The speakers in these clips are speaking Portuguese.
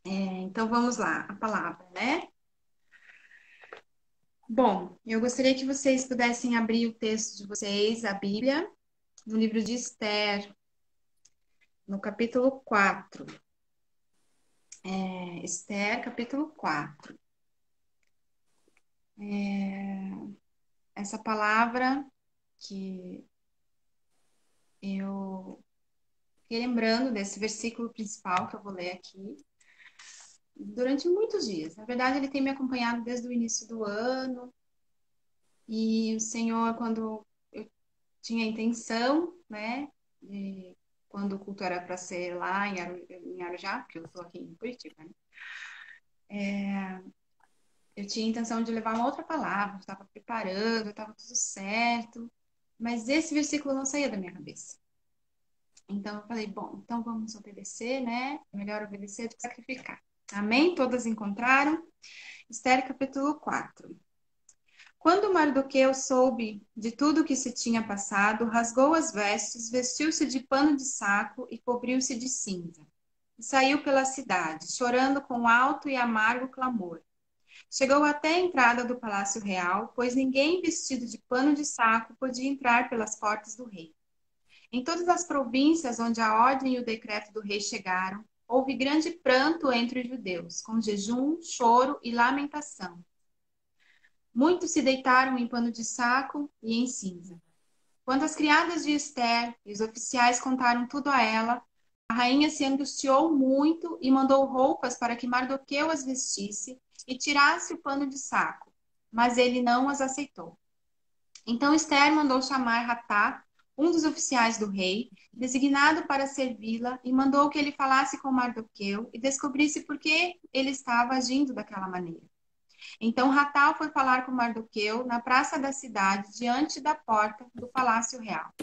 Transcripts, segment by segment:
Então vamos lá, a palavra, né? Bom, eu gostaria que vocês pudessem abrir o texto de vocês, a Bíblia, no livro de Esther, no capítulo 4. Esther, capítulo 4. Essa palavra que eu fiquei lembrando desse versículo principal que eu vou ler aqui durante muitos dias. Na verdade, ele tem me acompanhado desde o início do ano. E o Senhor, quando eu tinha a intenção, né, de quando o culto era para ser lá em Arujá, porque eu estou aqui em Curitiba, né? Eu tinha a intenção de levar uma outra palavra, estava preparando, estava tudo certo, mas esse versículo não saía da minha cabeça. Então eu falei, bom, então vamos obedecer, né? É melhor obedecer do que sacrificar. Amém? Todas encontraram? Esther capítulo 4. Quando Mardoqueu soube de tudo o que se tinha passado, rasgou as vestes, vestiu-se de pano de saco e cobriu-se de cinza. E saiu pela cidade, chorando com alto e amargo clamor. Chegou até a entrada do palácio real, pois ninguém vestido de pano de saco podia entrar pelas portas do rei. Em todas as províncias onde a ordem e o decreto do rei chegaram, houve grande pranto entre os judeus, com jejum, choro e lamentação. Muitos se deitaram em pano de saco e em cinza. Quando as criadas de Esther e os oficiais contaram tudo a ela, a rainha se angustiou muito e mandou roupas para que Mardoqueu as vestisse e tirasse o pano de saco, mas ele não as aceitou. Então Esther mandou chamar Hatá, um dos oficiais do rei, designado para servi-la, e mandou que ele falasse com Mardoqueu e descobrisse por que ele estava agindo daquela maneira. Então Ratal foi falar com Mardoqueu na praça da cidade, diante da porta do palácio real.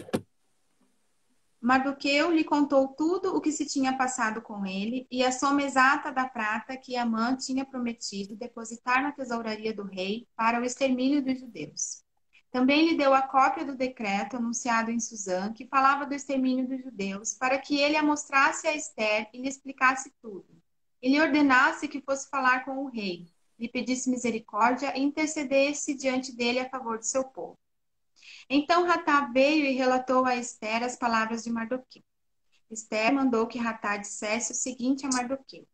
Mardoqueu lhe contou tudo o que se tinha passado com ele e a soma exata da prata que Amã tinha prometido depositar na tesouraria do rei para o extermínio dos judeus. Também lhe deu a cópia do decreto anunciado em Suzã, que falava do extermínio dos judeus, para que ele a mostrasse a Esther e lhe explicasse tudo. E lhe ordenasse que fosse falar com o rei, lhe pedisse misericórdia e intercedesse diante dele a favor de seu povo. Então Ratá veio e relatou a Esther as palavras de Mardoqueu. Esther mandou que Ratá dissesse o seguinte a Mardoqueu: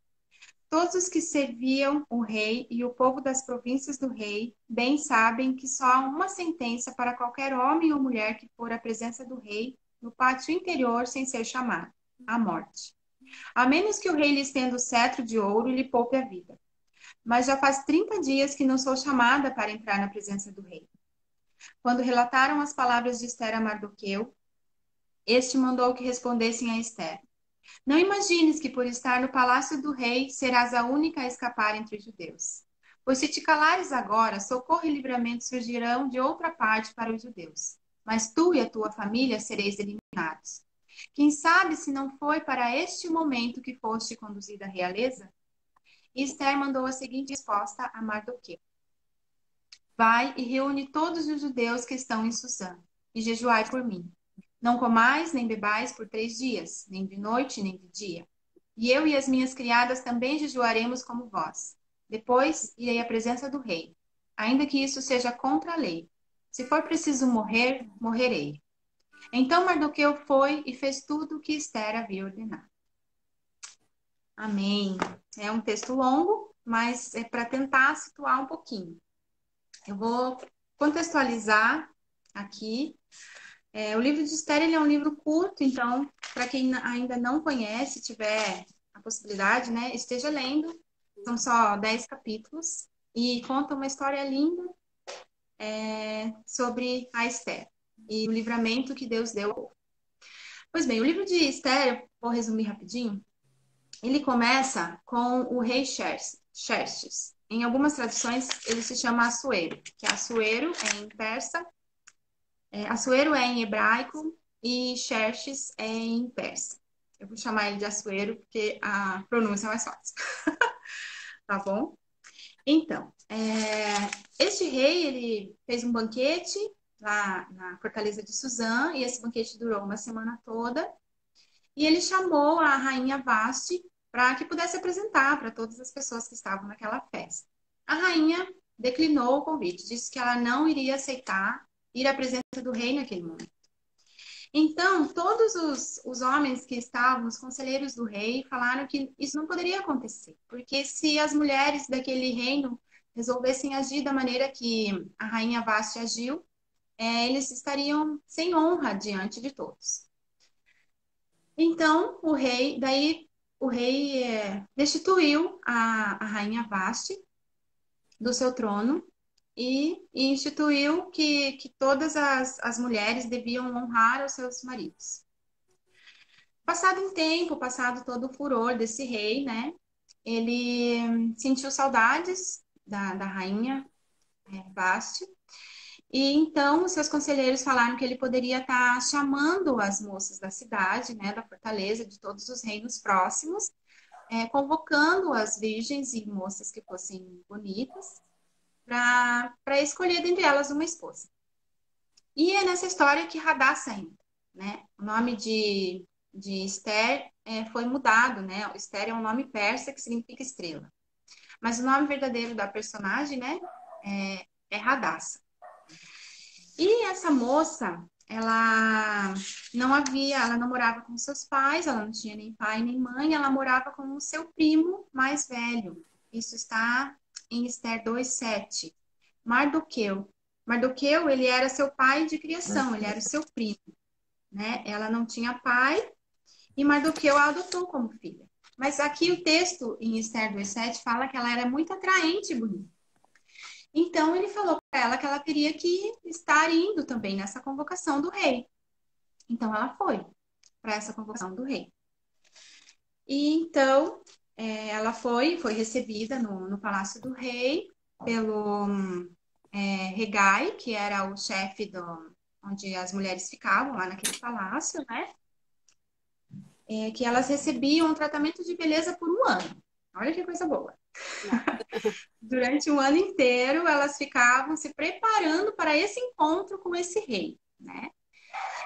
todos os que serviam o rei e o povo das províncias do rei bem sabem que só há uma sentença para qualquer homem ou mulher que for à presença do rei no pátio interior sem ser chamado: a morte. A menos que o rei lhe estenda o cetro de ouro e lhe poupe a vida. Mas já faz 30 dias que não sou chamada para entrar na presença do rei. Quando relataram as palavras de Esther a Mardoqueu, este mandou que respondessem a Esther: não imagines que por estar no palácio do rei serás a única a escapar entre os judeus. Pois se te calares agora, socorro e livramento surgirão de outra parte para os judeus. Mas tu e a tua família sereis eliminados. Quem sabe se não foi para este momento que foste conduzida à realeza? E Esther mandou a seguinte resposta a Mardoqueu: vai e reúne todos os judeus que estão em Susã, e jejuai por mim. Não comais nem bebais por 3 dias, nem de noite nem de dia. E eu e as minhas criadas também jejuaremos como vós. Depois irei à presença do rei, ainda que isso seja contra a lei. Se for preciso morrer, morrerei. Então Mardoqueu foi e fez tudo o que Esther havia ordenado. Amém. É um texto longo, mas é para tentar situar um pouquinho. Eu vou contextualizar aqui. O livro de Esther ele é um livro curto, então, para quem ainda não conhece, tiver a possibilidade, né, esteja lendo. São só 10 capítulos e conta uma história linda sobre a Esther e o livramento que Deus deu. Pois bem, o livro de Esther, vou resumir rapidinho, ele começa com o rei Xerxes. Em algumas traduções, ele se chama Assuero, que Assuero é em persa, Assuero é em hebraico e Xerxes é em persa. Eu vou chamar ele de Assuero porque a pronúncia é mais fácil. Tá bom? Então, este rei, ele fez um banquete lá na fortaleza de Suzã, e esse banquete durou uma semana toda, e ele chamou a rainha Vasti para que pudesse apresentar para todas as pessoas que estavam naquela festa. A rainha declinou o convite, disse que ela não iria aceitar ir à presença do rei naquele momento. Então, todos os homens que estavam, os conselheiros do rei, falaram que isso não poderia acontecer, porque se as mulheres daquele reino resolvessem agir da maneira que a rainha Vasti agiu, eles estariam sem honra diante de todos. Então, o rei destituiu a rainha Vasti do seu trono e instituiu que todas as mulheres deviam honrar os seus maridos. Passado um tempo, passado todo o furor desse rei, né? Ele sentiu saudades da rainha Vasti. E então os seus conselheiros falaram que ele poderia estar chamando as moças da cidade, né, da fortaleza, de todos os reinos próximos, convocando as virgens e moças que fossem bonitas, para escolher dentre elas uma esposa. E é nessa história que Radassa entra, né? O nome de Esther foi mudado, né? Esther é um nome persa que significa estrela. Mas o nome verdadeiro da personagem, né, é Radassa. E essa moça, ela não morava com seus pais, ela não tinha nem pai nem mãe, ela morava com o seu primo mais velho. Isso está em Esther 2:7. Mardoqueu. Mardoqueu, ele era seu pai de criação, ele era o seu primo, né? Ela não tinha pai e Mardoqueu a adotou como filha. Mas aqui o texto em Esther 2:7 fala que ela era muito atraente e bonita. Então ele falou para ela que ela teria que estar indo também nessa convocação do rei. Então ela foi para essa convocação do rei. E então ela foi recebida no palácio do rei pelo Regai, que era o chefe onde as mulheres ficavam lá naquele palácio, né? Que elas recebiam um tratamento de beleza por um ano. Olha que coisa boa. Durante um ano inteiro, elas ficavam se preparando para esse encontro com esse rei, né?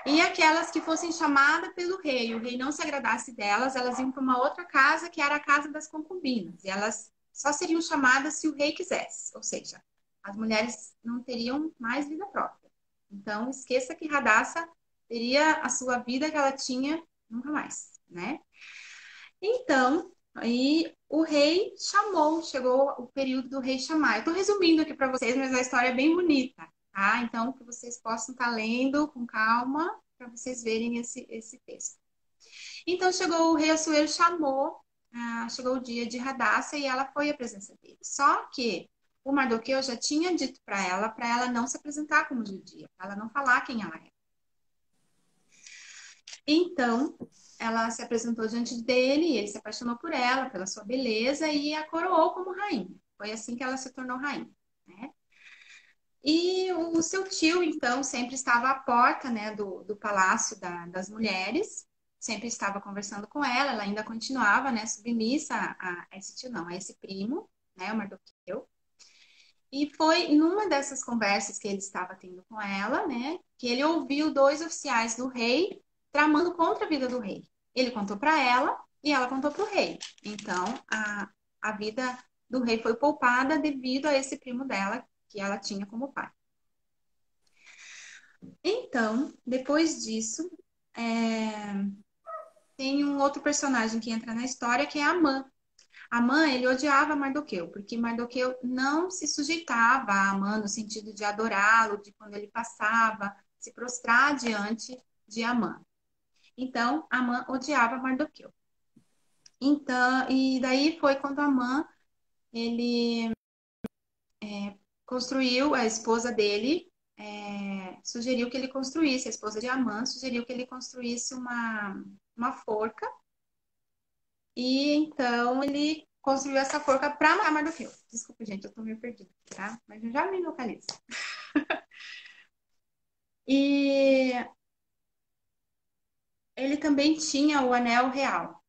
E aquelas que fossem chamadas pelo rei, o rei não se agradasse delas, elas iam para uma outra casa, que era a casa das concubinas. E elas só seriam chamadas se o rei quisesse. Ou seja, as mulheres não teriam mais vida própria. Então, esqueça que Radassa teria a sua vida que ela tinha nunca mais, né? Então, aí o rei chegou o período do rei chamar. Eu estou resumindo aqui para vocês, mas a história é bem bonita, tá? Então, que vocês possam estar lendo com calma, para vocês verem esse texto. Então, chegou o rei Assuero, chegou o dia de Radassa e ela foi à presença dele. Só que o Mardoqueu já tinha dito para ela não se apresentar como judia, para ela não falar quem ela era. Então, ela se apresentou diante dele, ele se apaixonou por ela, pela sua beleza, e a coroou como rainha. Foi assim que ela se tornou rainha, né? E o seu tio, então, sempre estava à porta, né, do palácio das mulheres, sempre estava conversando com ela ainda continuava, né, submissa a esse tio, não, a esse primo, né, o Mardoqueu. E foi numa dessas conversas que ele estava tendo com ela, né, que ele ouviu dois oficiais do rei tramando contra a vida do rei. Ele contou para ela e ela contou para o rei. Então, a vida do rei foi poupada devido a esse primo dela, que ela tinha como pai. Então, depois disso, tem um outro personagem que entra na história, que é Amã. Amã, ele odiava Mardoqueu, porque Mardoqueu não se sujeitava a Amã no sentido de adorá-lo, de quando ele passava, se prostrar diante de Amã. Então, Amã odiava Mardoqueu. Então, e daí foi quando Amã, ele construiu, a esposa dele sugeriu que ele construísse, a esposa de Amã sugeriu que ele construísse uma forca. E então ele construiu essa forca para matar Mardoqueu. Desculpa, gente, eu tô meio perdida, tá? Mas eu já me localizo. E ele também tinha o anel real.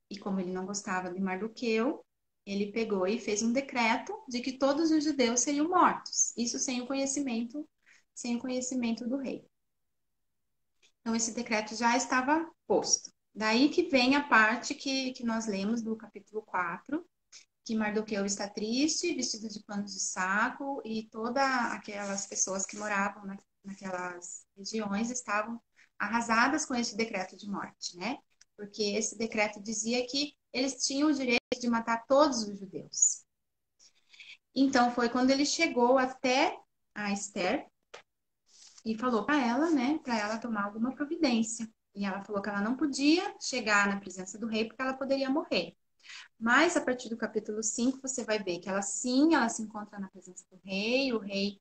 E como ele não gostava de Mardoqueu, ele pegou e fez um decreto de que todos os judeus seriam mortos. Isso sem o conhecimento do rei. Então esse decreto já estava posto, Daí que vem a parte que nós lemos do capítulo 4, que Mardoqueu está triste, vestido de panos de saco, e todas aquelas pessoas que moravam naquelas regiões estavam arrasadas com esse decreto de morte, né? Porque esse decreto dizia que eles tinham o direito de matar todos os judeus. Então foi quando ele chegou até a Esther e falou para ela, né, para ela tomar alguma providência. E ela falou que ela não podia chegar na presença do rei porque ela poderia morrer. Mas a partir do capítulo 5, você vai ver que ela sim, ela se encontra na presença do rei, o rei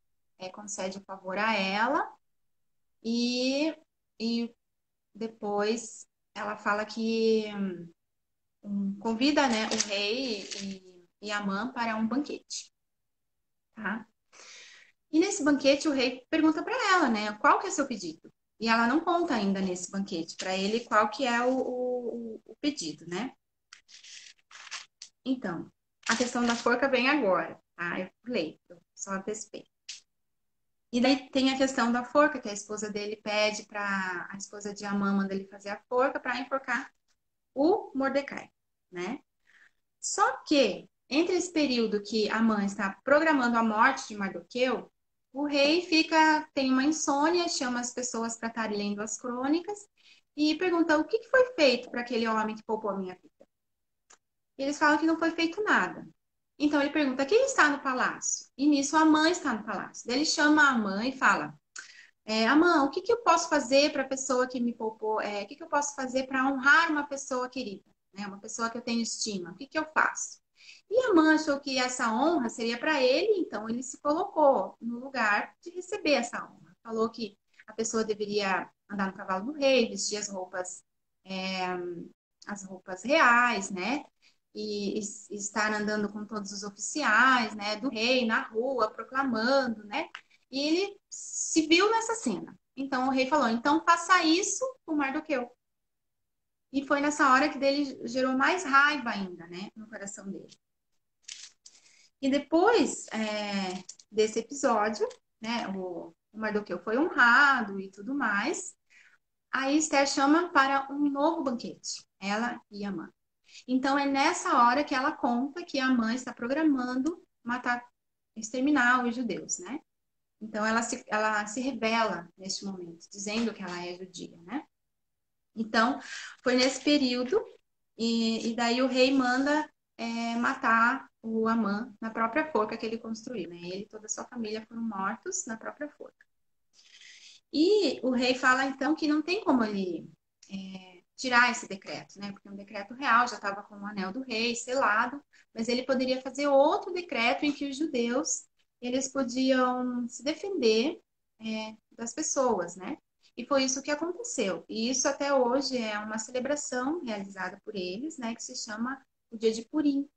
concede o favor a ela, e depois ela fala que convida, né, o rei e Amã para um banquete, tá? E nesse banquete o rei pergunta para ela, né, qual que é seu pedido? E ela não conta ainda nesse banquete para ele qual que é o pedido, né? Então, a questão da forca vem agora, tá? Eu pulei, eu só antecipei. E daí tem a questão da forca, que a esposa dele pede para a esposa de Amã manda ele fazer a forca para enforcar o Mordecai, né? Só que entre esse período que Amã está programando a morte de Mardoqueu, o rei tem uma insônia, chama as pessoas para estarem lendo as crônicas e pergunta o que foi feito para aquele homem que poupou a minha vida. E eles falam que não foi feito nada. Então ele pergunta: quem está no palácio? E nisso a mãe está no palácio. Daí ele chama a mãe e fala: Amã, o que eu posso fazer para a pessoa que me poupou? O que eu posso fazer para honrar uma pessoa querida, né? Uma pessoa que eu tenho estima? O que eu faço? E a mãe achou que essa honra seria para ele, então ele se colocou no lugar de receber essa honra. Falou que a pessoa deveria andar no cavalo do rei, vestir as roupas reais, né? E estar andando com todos os oficiais, né, do rei na rua, proclamando, né? E ele se viu nessa cena. Então o rei falou: então faça isso com Mardoqueu. E foi nessa hora que dele gerou mais raiva ainda, né, no coração dele. E depois desse episódio, né, o Mardoqueu foi honrado e tudo mais. Aí Esther chama para um novo banquete, ela e Amã. Então é nessa hora que ela conta que a mãe está programando matar, exterminar os judeus, né? Então ela se rebela neste momento, dizendo que ela é judia, né? Então foi nesse período e daí o rei manda matar o Amã na própria forca que ele construiu, né? Ele e toda a sua família foram mortos na própria forca. E o rei fala então que não tem como ele tirar esse decreto, né? Porque um decreto real já estava com o anel do rei selado, mas ele poderia fazer outro decreto em que os judeus eles podiam se defender das pessoas, né? E foi isso que aconteceu. E isso até hoje é uma celebração realizada por eles, né? Que se chama o Dia de Purim,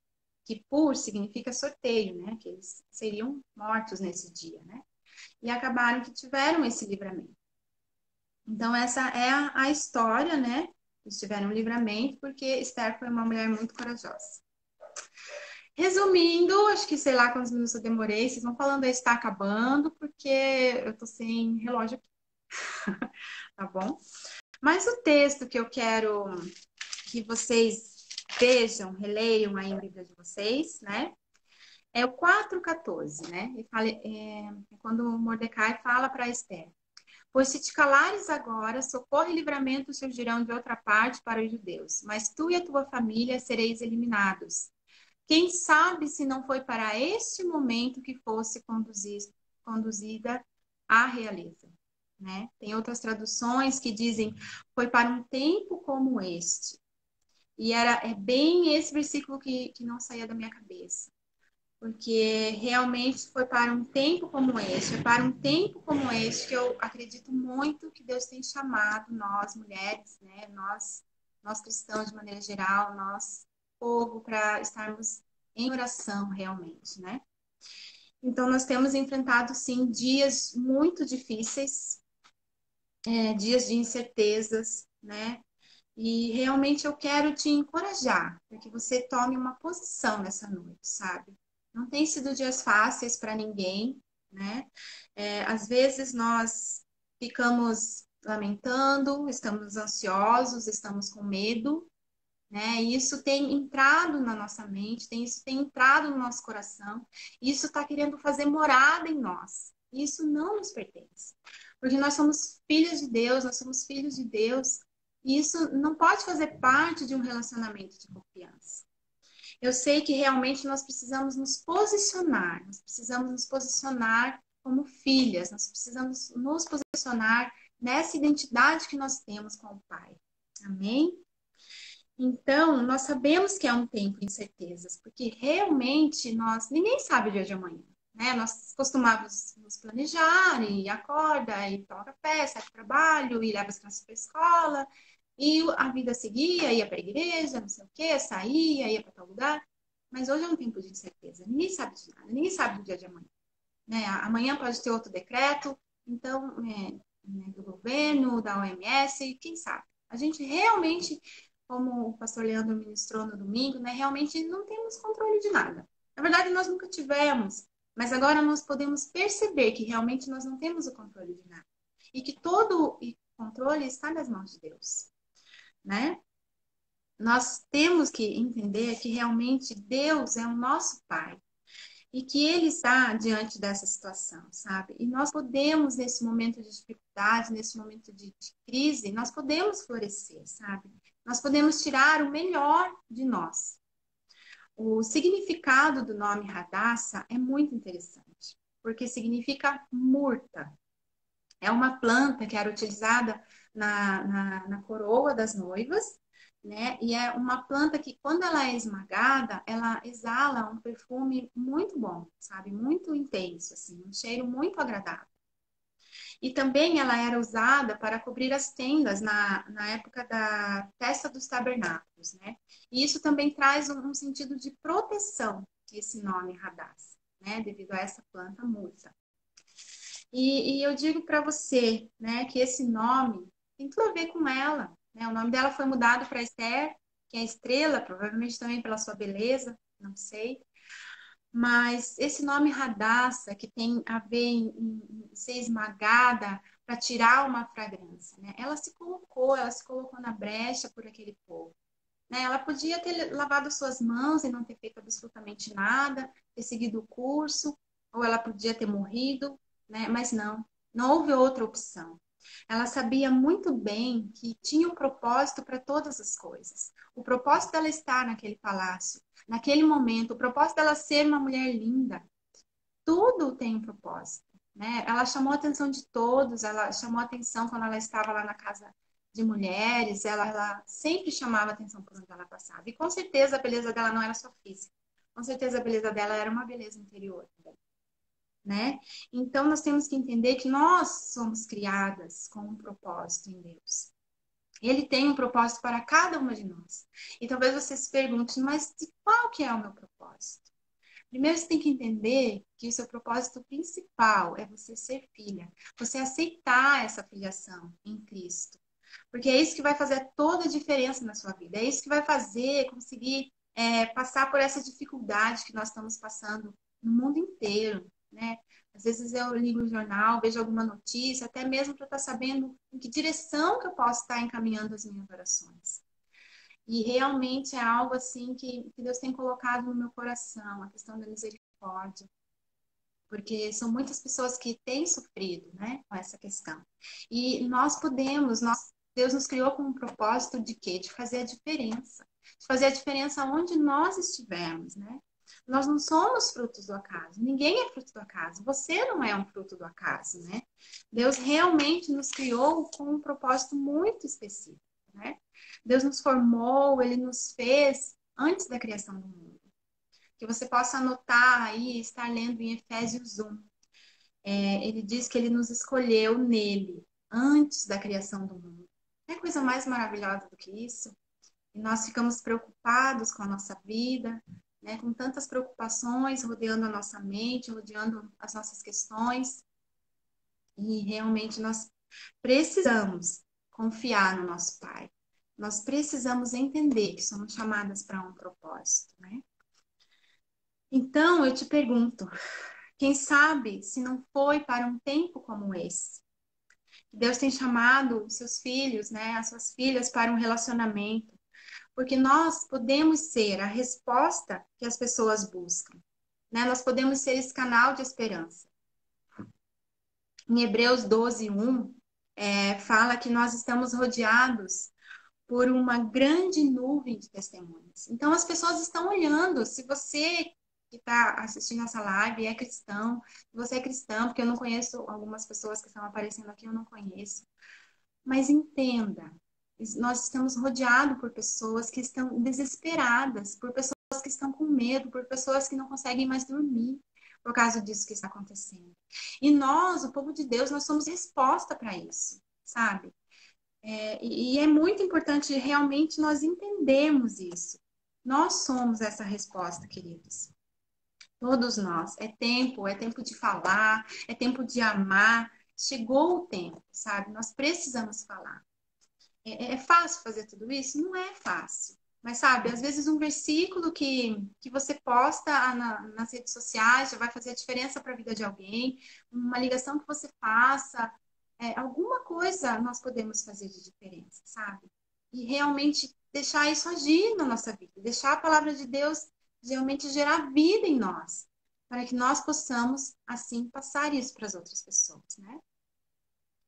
que Pur significa sorteio, né? Que eles seriam mortos nesse dia, né? E acabaram que tiveram esse livramento. Então, essa é a história, né? Eles tiveram um livramento porque Esther foi uma mulher muito corajosa. Resumindo, acho que sei lá quantos minutos eu demorei. Vocês vão falando aí, está acabando, porque eu tô sem relógio aqui, tá bom? Mas o texto que eu quero que vocês vejam, releiam aí no livro de vocês, né? É o 4:14, né? É quando o Mordecai fala para Esther: pois se te calares agora, socorro e livramento surgirão de outra parte para os judeus, mas tu e a tua família sereis eliminados. Quem sabe se não foi para este momento que fosse conduzida a realeza, né? Tem outras traduções que dizem foi para um tempo como este. E é bem esse versículo que não saía da minha cabeça. Porque realmente foi para um tempo como este, é para um tempo como este que eu acredito muito que Deus tem chamado nós, mulheres, né? Nós cristãos de maneira geral, nós, povo, para estarmos em oração realmente, né? Então, nós temos enfrentado, sim, dias muito difíceis, dias de incertezas, né? E realmente eu quero te encorajar para que você tome uma posição nessa noite, sabe? Não tem sido dias fáceis para ninguém, né? Às vezes nós ficamos lamentando, estamos ansiosos, estamos com medo, né? E isso tem entrado na nossa mente, isso tem entrado no nosso coração, isso está querendo fazer morada em nós. Isso não nos pertence, porque nós somos filhos de Deus, nós somos filhos de Deus, e isso não pode fazer parte de um relacionamento de confiança. Eu sei que realmente nós precisamos nos posicionar como filhas, nós precisamos nos posicionar nessa identidade que nós temos com o Pai. Amém? Então, nós sabemos que é um tempo de incertezas, porque realmente ninguém sabe o dia de amanhã, né? Nós costumávamos nos planejar e acorda e toma café, sai para o trabalho e leva as crianças para a escola e a vida seguia, ia para a igreja, não sei o quê, saía, ia para tal lugar. Mas hoje é um tempo de incerteza, ninguém sabe de nada, ninguém sabe do dia de amanhã, né? Amanhã pode ter outro decreto, então, do governo, da OMS, quem sabe? A gente realmente, como o pastor Leandro ministrou no domingo, né, realmente não temos controle de nada. Na verdade, nós nunca tivemos, mas agora nós podemos perceber que realmente nós não temos o controle de nada. E que todo o controle está nas mãos de Deus, né? Nós temos que entender que realmente Deus é o nosso Pai e que Ele está diante dessa situação, sabe? E nós podemos, nesse momento de dificuldade, nesse momento de crise, nós podemos florescer, sabe? Nós podemos tirar o melhor de nós. O significado do nome Radassa é muito interessante, porque significa murta. É uma planta que era utilizada na coroa das noivas, né? E é uma planta que, quando ela é esmagada, ela exala um perfume muito bom, sabe? Muito intenso, assim, um cheiro muito agradável. E também ela era usada para cobrir as tendas na época da Festa dos Tabernáculos, né? E isso também traz um sentido de proteção, esse nome Radassa, né? Devido a essa planta multa. E eu digo para você, né, que esse nome tem tudo a ver com ela, né? O nome dela foi mudado para Esther, que é estrela, provavelmente também pela sua beleza, não sei. Mas esse nome Radassa, que tem a ver em ser esmagada para tirar uma fragrância, né? Ela se colocou na brecha por aquele povo. Né? Ela podia ter lavado suas mãos e não ter feito absolutamente nada, ter seguido o curso, ou ela podia ter morrido, né? Mas não houve outra opção. Ela sabia muito bem que tinha um propósito para todas as coisas. O propósito dela estar naquele palácio, naquele momento, o propósito dela ser uma mulher linda. Tudo tem um propósito, né? Ela chamou a atenção de todos, ela chamou a atenção quando ela estava lá na casa de mulheres, ela sempre chamava a atenção por onde ela passava. E com certeza a beleza dela não era só física. Com certeza a beleza dela era uma beleza interior também, né? Então nós temos que entender que nós somos criadas com um propósito em Deus. Ele tem um propósito para cada uma de nós. E talvez você se pergunte, mas de qual que é o meu propósito? Primeiro você tem que entender que o seu propósito principal é você ser filha, você aceitar essa filiação em Cristo. Porque é isso que vai fazer toda a diferença na sua vida. É isso que vai fazer conseguir passar por essa dificuldade que nós estamos passando no mundo inteiro, né? Às vezes eu ligo o jornal, vejo alguma notícia, até mesmo para estar sabendo em que direção que eu posso estar encaminhando as minhas orações. E realmente é algo assim que Deus tem colocado no meu coração, a questão da misericórdia. Porque são muitas pessoas que têm sofrido, né, com essa questão. E Deus nos criou com um propósito de quê? De fazer a diferença. De fazer a diferença onde nós estivermos, né? Nós não somos frutos do acaso. Ninguém é fruto do acaso. Você não é um fruto do acaso, né? Deus realmente nos criou com um propósito muito específico, né? Deus nos formou, Ele nos fez antes da criação do mundo. Que você possa anotar aí, estar lendo em Efésios 1. Ele diz que Ele nos escolheu nele, antes da criação do mundo. Não é coisa mais maravilhosa do que isso? E nós ficamos preocupados com a nossa vida, né? Com tantas preocupações rodeando a nossa mente, rodeando as nossas questões. E realmente nós precisamos confiar no nosso Pai. Nós precisamos entender que somos chamadas para um propósito, né? Então, eu te pergunto, quem sabe se não foi para um tempo como esse? Deus tem chamado os seus filhos, né, as suas filhas para um relacionamento, porque nós podemos ser a resposta que as pessoas buscam, né? Nós podemos ser esse canal de esperança. Em Hebreus 12:1, fala que nós estamos rodeados por uma grande nuvem de testemunhas. Então, as pessoas estão olhando. Se você que está assistindo essa live é cristão, se você é cristão, porque eu não conheço algumas pessoas que estão aparecendo aqui, eu não conheço. Mas entenda, nós estamos rodeados por pessoas que estão desesperadas, por pessoas que estão com medo, por pessoas que não conseguem mais dormir por causa disso que está acontecendo. E nós, o povo de Deus, nós somos resposta para isso, sabe? E é muito importante realmente nós entendermos isso. Nós somos essa resposta, queridos. Todos nós. É tempo de falar, é tempo de amar. Chegou o tempo, sabe? Nós precisamos falar. É fácil fazer tudo isso? Não é fácil. Mas, sabe, às vezes um versículo que você posta nas redes sociais já vai fazer a diferença para a vida de alguém. Uma ligação que você faça, alguma coisa nós podemos fazer de diferença, sabe? E realmente deixar isso agir na nossa vida. Deixar a palavra de Deus realmente gerar vida em nós. Para que nós possamos, assim, passar isso para as outras pessoas, né?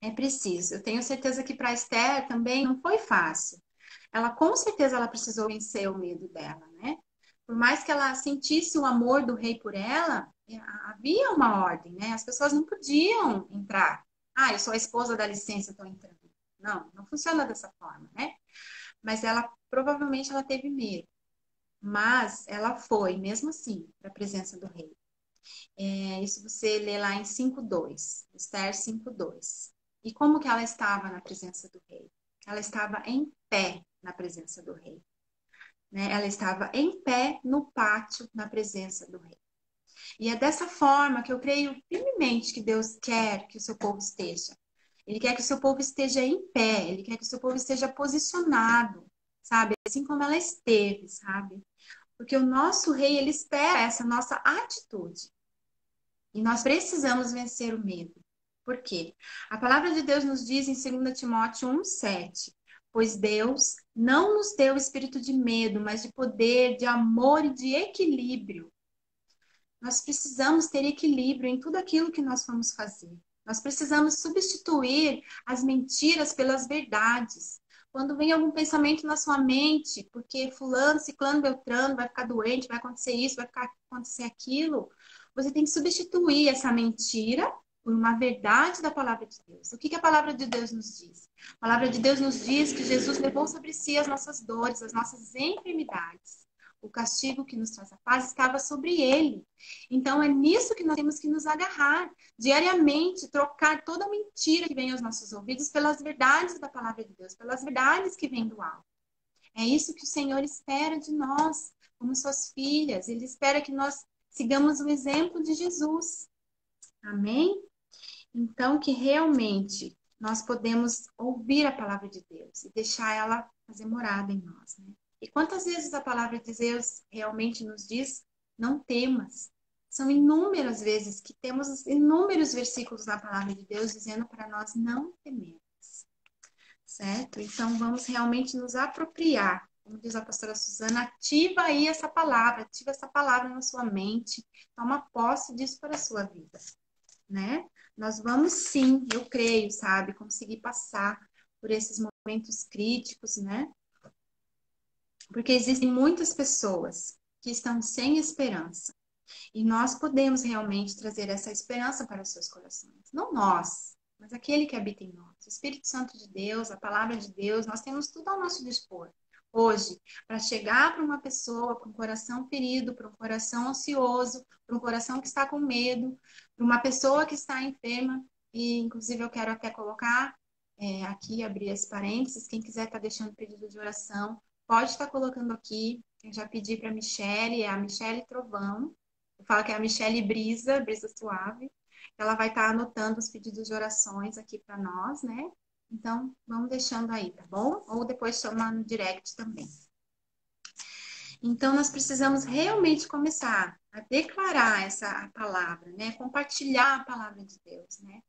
É preciso. Eu tenho certeza que para Esther também não foi fácil. Ela com certeza ela precisou vencer o medo dela, né? Por mais que ela sentisse o amor do rei por ela, havia uma ordem, né? As pessoas não podiam entrar. Ah, eu sou a esposa, dá licença, estou entrando. Não, não funciona dessa forma, né? Mas ela provavelmente ela teve medo. Mas ela foi, mesmo assim, para a presença do rei. Isso você lê lá em 5:2, Esther 5:2. E como que ela estava na presença do rei? Ela estava em pé na presença do rei. Né? Ela estava em pé no pátio na presença do rei. E é dessa forma que eu creio firmemente que Deus quer que o seu povo esteja. Ele quer que o seu povo esteja em pé, ele quer que o seu povo esteja posicionado, sabe? Assim como ela esteve, sabe? Porque o nosso rei, ele espera essa nossa atitude. E nós precisamos vencer o medo. Por quê? A palavra de Deus nos diz em 2 Timóteo 1:7, pois Deus não nos deu espírito de medo, mas de poder, de amor e de equilíbrio. Nós precisamos ter equilíbrio em tudo aquilo que nós vamos fazer. Nós precisamos substituir as mentiras pelas verdades. Quando vem algum pensamento na sua mente, porque fulano, ciclano, beltrano vai ficar doente, vai acontecer isso, vai acontecer aquilo, você tem que substituir essa mentira por uma verdade da palavra de Deus. O que a palavra de Deus nos diz? A palavra de Deus nos diz que Jesus levou sobre si as nossas dores, as nossas enfermidades. O castigo que nos traz a paz estava sobre ele. Então é nisso que nós temos que nos agarrar diariamente, trocar toda mentira que vem aos nossos ouvidos pelas verdades da palavra de Deus, pelas verdades que vêm do alto. É isso que o Senhor espera de nós, como suas filhas. Ele espera que nós sigamos o exemplo de Jesus. Amém? Então, que realmente nós podemos ouvir a palavra de Deus e deixar ela fazer morada em nós, né? E quantas vezes a palavra de Deus realmente nos diz, não temas. São inúmeras vezes que temos inúmeros versículos na palavra de Deus dizendo para nós não temermos, certo? Então, vamos realmente nos apropriar. Como diz a pastora Suzana, ativa aí essa palavra, ativa essa palavra na sua mente, toma posse disso para a sua vida, né? Nós vamos sim, eu creio, sabe, conseguir passar por esses momentos críticos, né? Porque existem muitas pessoas que estão sem esperança. E nós podemos realmente trazer essa esperança para os seus corações. Não nós, mas aquele que habita em nós. O Espírito Santo de Deus, a palavra de Deus, nós temos tudo ao nosso dispor. Hoje, para chegar para uma pessoa com um coração ferido, para um coração ansioso, para um coração que está com medo, para uma pessoa que está enferma, e inclusive eu quero até colocar aqui, abrir as parênteses, quem quiser estar deixando pedido de oração, pode estar colocando aqui. Eu já pedi para a Michele, é a Michele Trovão, fala que é a Michele Brisa, Brisa Suave. Ela vai estar anotando os pedidos de orações aqui para nós, né? Então, vamos deixando aí, tá bom? Ou depois chama no direct também. Então, nós precisamos realmente começar a declarar essa palavra, né? Compartilhar a palavra de Deus, né?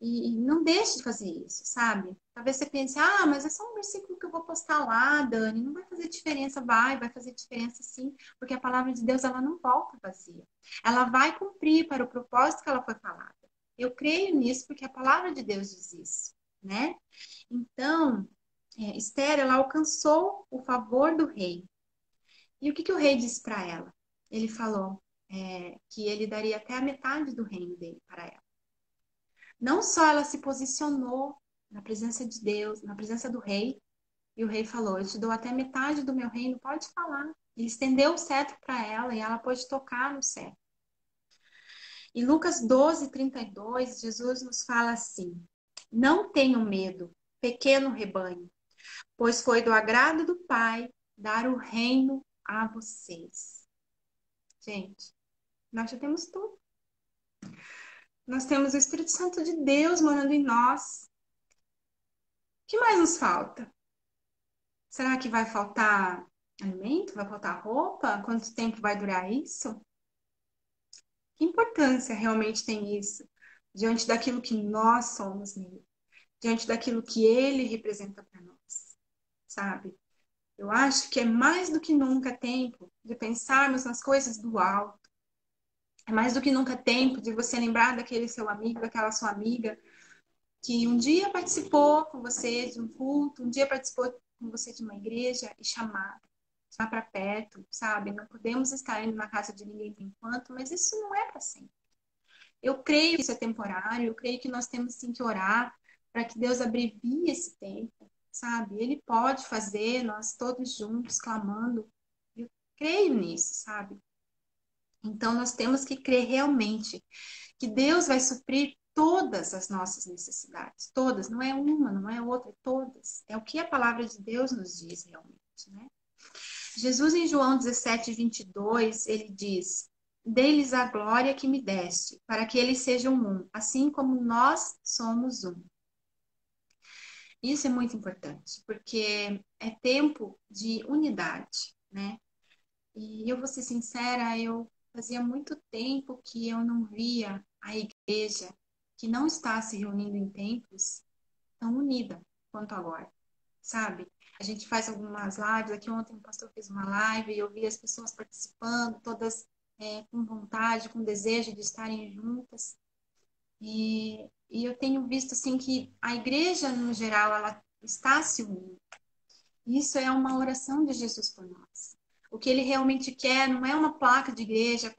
E não deixe de fazer isso, sabe? Talvez você pense, ah, mas é só um versículo que eu vou postar lá, Dani, não vai fazer diferença. Vai fazer diferença sim, porque a palavra de Deus, ela não volta vazia. Ela vai cumprir para o propósito que ela foi falada. Eu creio nisso porque a palavra de Deus diz isso, né? Então, Esther, ela alcançou o favor do rei. E o que o rei disse para ela? Ele falou que ele daria até a metade do reino dele para ela. Não só ela se posicionou na presença de Deus, na presença do rei, e o rei falou: eu te dou até metade do meu reino, pode falar. Ele estendeu o cetro para ela e ela pôde tocar no cetro. Em Lucas 12:32, Jesus nos fala assim: não tenham medo, pequeno rebanho, pois foi do agrado do Pai dar o reino a vocês. Gente, nós já temos tudo. Nós temos o Espírito Santo de Deus morando em nós. O que mais nos falta? Será que vai faltar alimento? Vai faltar roupa? Quanto tempo vai durar isso? Que importância realmente tem isso diante daquilo que nós somos nele, diante daquilo que ele representa para nós, sabe? Eu acho que é mais do que nunca tempo de pensarmos nas coisas do alto. É mais do que nunca tempo de você lembrar daquele seu amigo, daquela sua amiga que um dia participou com você de um culto, um dia participou com você de uma igreja e chamar para perto, sabe? Não podemos estar indo na casa de ninguém por enquanto, mas isso não é para sempre. Eu creio que isso é temporário, eu creio que nós temos sim que orar para que Deus abrevie esse tempo, sabe? Ele pode fazer, nós todos juntos clamando. Eu creio nisso, sabe? Então nós temos que crer realmente que Deus vai suprir todas as nossas necessidades, todas, não é uma, não é outra, é todas. É o que a palavra de Deus nos diz realmente, né? Jesus em João 17:22, ele diz: dê-lhes a glória que me deste, para que eles sejam um, assim como nós somos um. Isso é muito importante, porque é tempo de unidade, né? E eu vou ser sincera, eu fazia muito tempo que eu não via a igreja que não está se reunindo em templos tão unida quanto agora, sabe? A gente faz algumas lives, aqui ontem o pastor fez uma live e eu vi as pessoas participando, todas com vontade, com desejo de estarem juntas. E eu tenho visto assim que a igreja no geral ela está se unindo. Isso é uma oração de Jesus por nós. O que ele realmente quer não é uma placa de igreja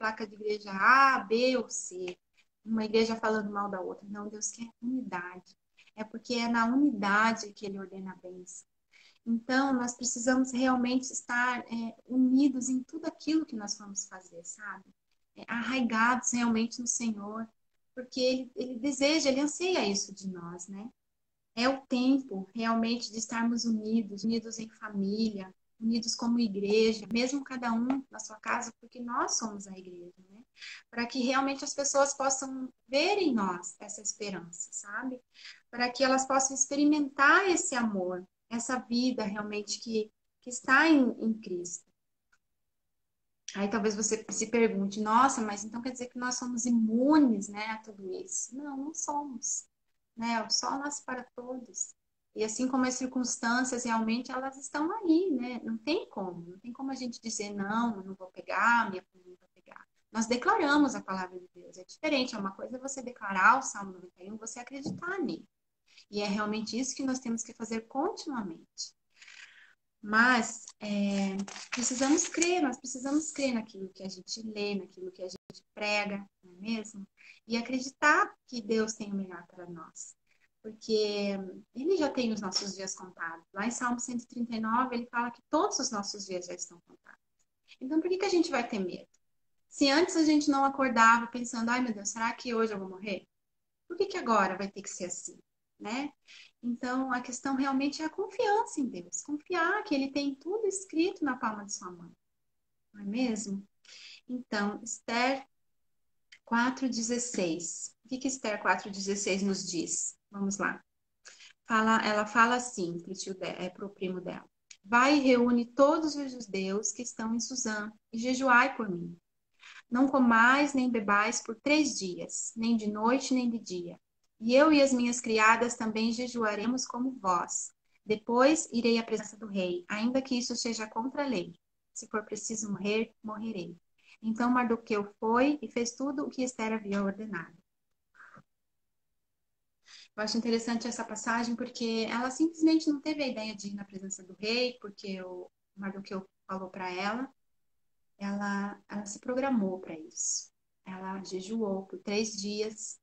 A, B ou C, uma igreja falando mal da outra. Não, Deus quer unidade. É porque é na unidade que ele ordena a bênção. Então, nós precisamos realmente estar unidos em tudo aquilo que nós vamos fazer, sabe? Arraigados realmente no Senhor, porque ele deseja, ele anseia isso de nós, né? É o tempo realmente de estarmos unidos, unidos em família, unidos como igreja, mesmo cada um na sua casa, porque nós somos a igreja, né? Para que realmente as pessoas possam ver em nós essa esperança, sabe? Para que elas possam experimentar esse amor, essa vida realmente que está em Cristo. Aí talvez você se pergunte, nossa, mas então quer dizer que nós somos imunes, né, a tudo isso? Não, não somos, né? O sol nasce para todos. E assim como as circunstâncias realmente elas estão aí, né? Não tem como a gente dizer não, eu não vou pegar, minha família não vai pegar. Nós declaramos a palavra de Deus, é diferente, é uma coisa você declarar o Salmo 91, você acreditar nele. E é realmente isso que nós temos que fazer continuamente. Mas nós precisamos crer naquilo que a gente lê, naquilo que a gente prega, não é mesmo? E acreditar que Deus tem o melhor para nós. Porque Ele já tem os nossos dias contados. Lá em Salmo 139, ele fala que todos os nossos dias já estão contados. Então, por que a gente vai ter medo? Se antes a gente não acordava pensando, ai meu Deus, será que hoje eu vou morrer? Por que agora vai ter que ser assim, né? Então, a questão realmente é a confiança em Deus. Confiar que Ele tem tudo escrito na palma de sua mão. Não é mesmo? Então, Esther 4:16. O que Esther 4:16 nos diz? Vamos lá. Ela fala assim para o primo dela. Vai e reúne todos os judeus que estão em Suzã e jejuai por mim. Não comais nem bebais por 3 dias, nem de noite nem de dia. E eu e as minhas criadas também jejuaremos como vós. Depois irei à presença do rei, ainda que isso seja contra a lei. Se for preciso morrer, morrerei. Então Mardoqueu foi e fez tudo o que Esther havia ordenado. Eu acho interessante essa passagem porque ela simplesmente não teve a ideia de ir na presença do rei, porque o Mardoqueu falou para ela. Ela se programou para isso. Ela jejuou por 3 dias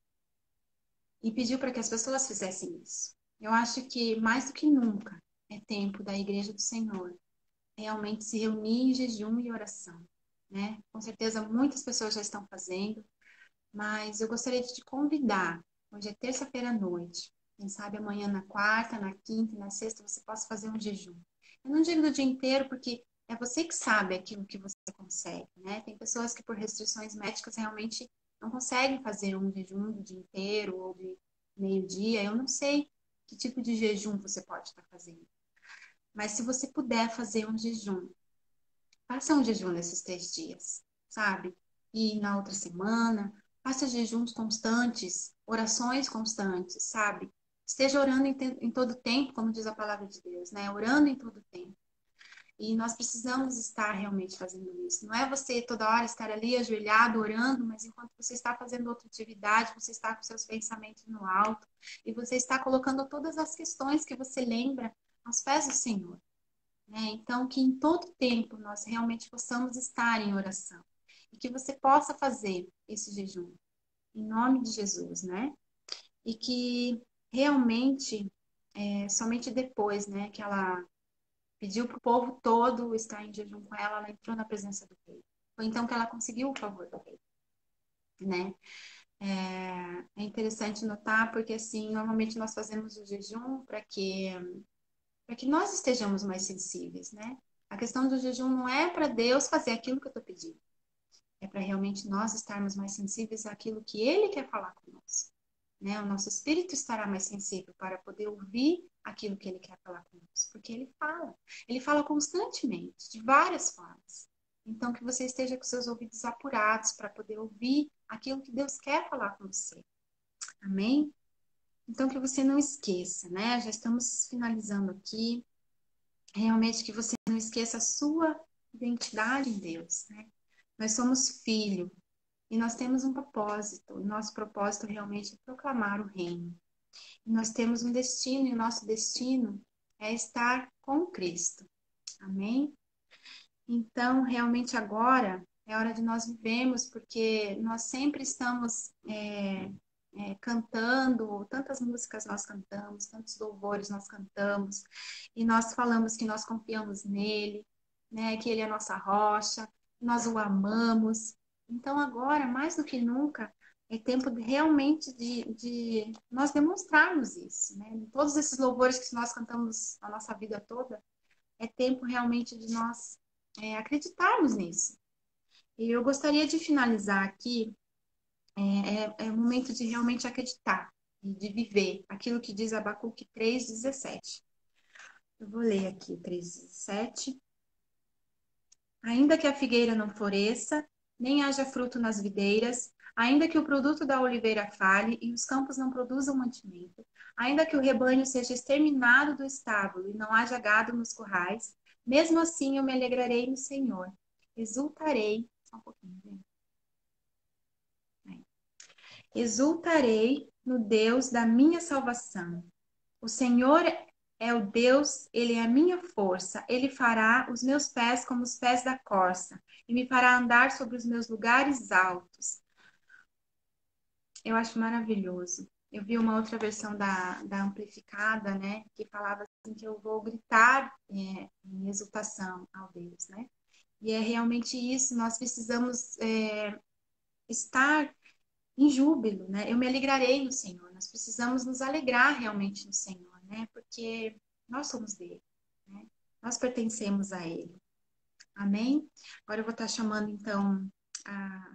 e pediu para que as pessoas fizessem isso. Eu acho que mais do que nunca é tempo da Igreja do Senhor realmente se reunir em jejum e oração, né? Com certeza muitas pessoas já estão fazendo, mas eu gostaria de te convidar. Hoje é terça-feira à noite. Quem sabe amanhã na quarta, na quinta e na sexta você possa fazer um jejum. Eu não digo do dia inteiro porque é você que sabe aquilo que você consegue, né? Tem pessoas que por restrições médicas realmente não conseguem fazer um jejum do dia inteiro ou de meio-dia. Eu não sei que tipo de jejum você pode estar fazendo. Mas se você puder fazer um jejum, faça um jejum nesses 3 dias, sabe? E na outra semana, faça jejuns constantes, orações constantes, sabe? Esteja orando em todo tempo, como diz a palavra de Deus, né? Orando em todo tempo. E nós precisamos estar realmente fazendo isso. Não é você toda hora estar ali ajoelhado, orando, mas enquanto você está fazendo outra atividade, você está com seus pensamentos no alto e você está colocando todas as questões que você lembra aos pés do Senhor, né? Então, que em todo tempo nós realmente possamos estar em oração e que você possa fazer esse jejum em nome de Jesus, né? E que realmente, somente depois, né, que ela pediu para o povo todo estar em jejum com ela, ela entrou na presença do rei. Foi então que ela conseguiu o favor do rei, né? É interessante notar porque assim, normalmente nós fazemos o jejum para que nós estejamos mais sensíveis, né? A questão do jejum não é para Deus fazer aquilo que eu estou pedindo. É para realmente nós estarmos mais sensíveis àquilo que Ele quer falar conosco, né? O nosso espírito estará mais sensível para poder ouvir aquilo que Ele quer falar conosco, porque Ele fala constantemente, de várias formas. Então, que você esteja com seus ouvidos apurados para poder ouvir aquilo que Deus quer falar com você. Amém? Então, que você não esqueça, né? Já estamos finalizando aqui. Realmente que você não esqueça a sua identidade em Deus, né? Nós somos filho e nós temos um propósito. O nosso propósito realmente é proclamar o reino. E nós temos um destino e o nosso destino é estar com Cristo. Amém? Então, realmente agora é hora de nós vivermos, porque nós sempre estamos cantando, tantas músicas nós cantamos, tantos louvores nós cantamos, e nós falamos que nós confiamos nele, né, que ele é a nossa rocha, nós o amamos. Então agora, mais do que nunca, é tempo realmente de nós demonstrarmos isso, né? Todos esses louvores que nós cantamos a nossa vida toda, é tempo realmente de nós acreditarmos nisso. E eu gostaria de finalizar aqui, é o momento de realmente acreditar e de viver aquilo que diz Abacuque 3,17. Eu vou ler aqui 3,17. Ainda que a figueira não floresça, nem haja fruto nas videiras, ainda que o produto da oliveira falhe e os campos não produzam mantimento, ainda que o rebanho seja exterminado do estábulo e não haja gado nos currais, mesmo assim eu me alegrarei no Senhor, exultarei, só um pouquinho, gente. Exultarei no Deus da minha salvação. O Senhor é o Deus, Ele é a minha força. Ele fará os meus pés como os pés da corça e me fará andar sobre os meus lugares altos. Eu acho maravilhoso. Eu vi uma outra versão da Amplificada, né, que falava assim que eu vou gritar em exultação ao Deus, né? E é realmente isso, nós precisamos estar em júbilo, né? Eu me alegrarei no Senhor. Nós precisamos nos alegrar realmente no Senhor, né? Porque nós somos dele, né? Nós pertencemos a ele. Amém? Agora eu vou estar chamando então a